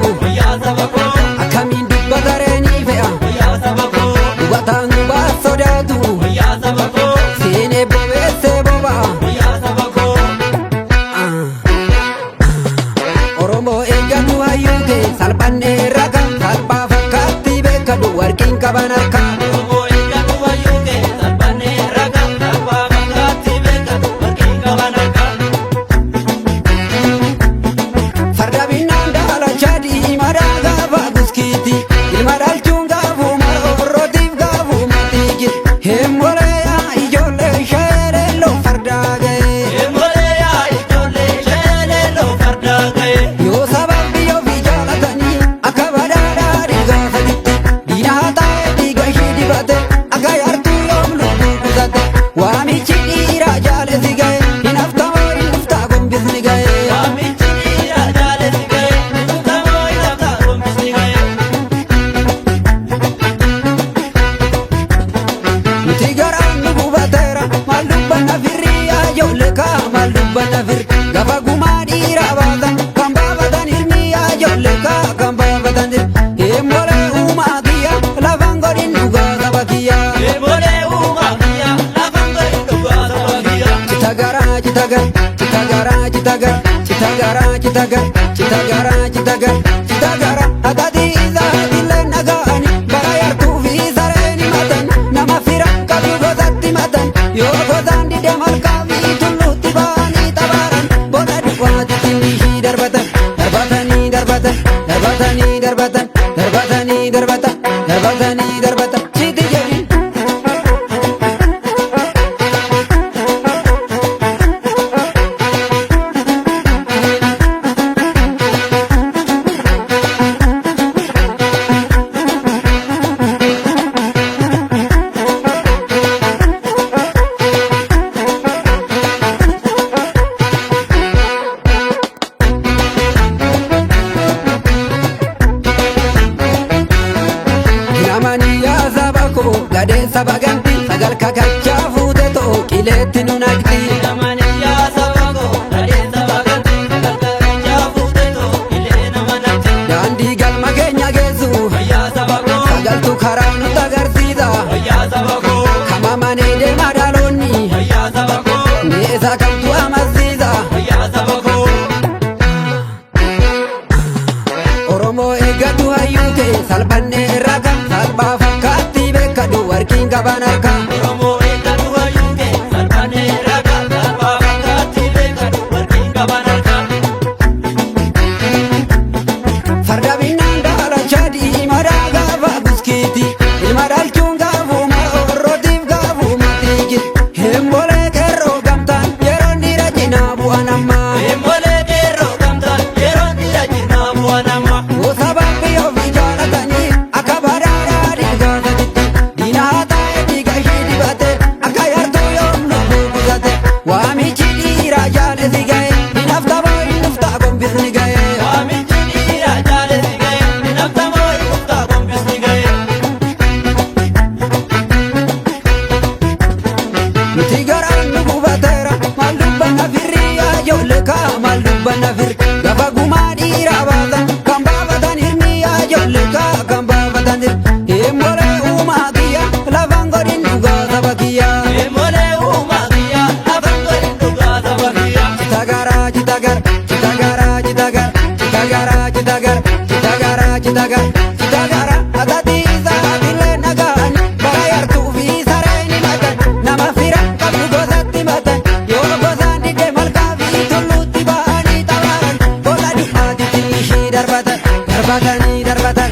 qabu akkamiin dubbata reenii fe'a dubataan gubaa sodaatu seenee bobeessee boba'a Oromoo eeggatu hayyuu kee salphannee ragaa salphaa fakkaatti beekadu warqiin qaban harkaa Gaba gumaa dhiiraa baatan kan baafatan hirmii yaa ijoollee kan baafatan eembolee uumaa kiyya lafaan godhin dhugaa saba kiyya eembolee uumaa kiyya lafaan godhin dhugaa saba kiyya citagaraa citagar citagaraa citagar citagaraa citagar citagaraa citagar citagaraa hatatii isaatiillee naga'ani bara yartuu fi sareeni matan nama fira qabii gosatti matan yoo gosaan didee malkaa fi tulluutti ba'anii tabaran darbatanii darbatan siiti jedhin gadeen saba ganti sagal kakachaa fuute ta'u qileetti nu naqti daandii galma keenya geessu sagaltu karaa nutti agarsiisa kama manee deemaa dhaloonni meesaa kamtu amarsiisa Oromoo eeggatu hayyuu kee salphannee ragaa salphaa fakkaatti warqiin qaban harkaa Oromoo eeggatu hayyuu kee salphannee ragaa salphaa fakkaatti beekadu warqiin qaban harkaa farda binnaan daalachaa diimaa gaafa buskiiti ilma dhalchuun gaafuma orrootiif gaafuma tiigi heembolee qeerroo gamtaan yeroon dhiira cinaa bu'an ammaa heembolee qeerroo gamtaan yeroon dhiira cinaa bu'an ammaa gosa baabbii ofii jaalatanii akka badhaadhaa dhiigaasatitti waamichi dhiiraa jaalesi ga'e hinaftamoo hinnuftaa gombisni ga'e waamichi dhiiraa jaalesi ga'e hinaftamoo hinnuftaa gombisni ga'e nuti garaan nu gubateera maal dubbanna firrii yaa ijoollee kaa maal dubbanna firri gaba gumaa dhiiraa baatan kan baafatan hirmii yaa ijoollee kaa kan baafatan eembolee uumaa kiyya lafaan godhin dhugaa saba kiyya eembolee uumaa citagaraa hatatii isaatiillee naga'ani bara yartuu fi sareeni matan nama fira qabdu gosatti matan yoo gosaan didee malkaa fi tulluutti ba'anii tabaran bola du'aatitti ishii darbatanii darbatan